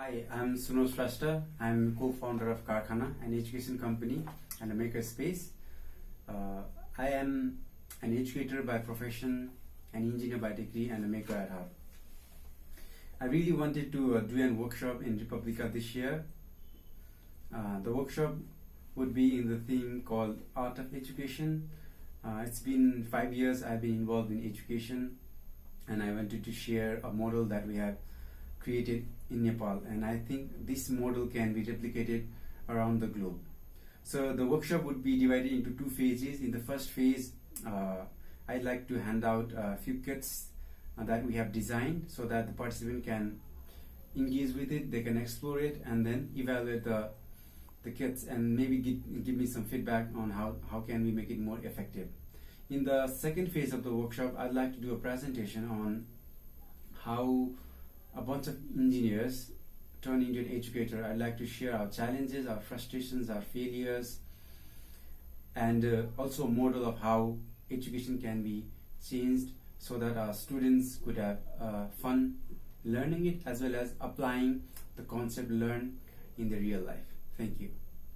Hi, I'm Sunoj Das Shrestha. I'm co-founder of Karkhana, an education company and a makerspace. I am an educator by profession, an engineer by degree, and a maker at heart. I really wanted to do a workshop in Republica this year. The workshop would be in the theme called Art of Education. It's been 5 years I've been involved in education, and I wanted to share a model that we have created in Nepal, and I think this model can be replicated around the globe. So the workshop would be divided into 2 phases. In the first phase, I'd like to hand out a few kits that we have designed so that the participant can engage with it, they can explore it, and then evaluate the kits and maybe give me some feedback on how can we make it more effective. In the second phase of the workshop, I'd like to do a presentation on how a bunch of engineers turn into an educator. I'd like to share our challenges, our frustrations, our failures, and also a model of how education can be changed so that our students could have fun learning it as well as applying the concept learned in their real life. Thank you.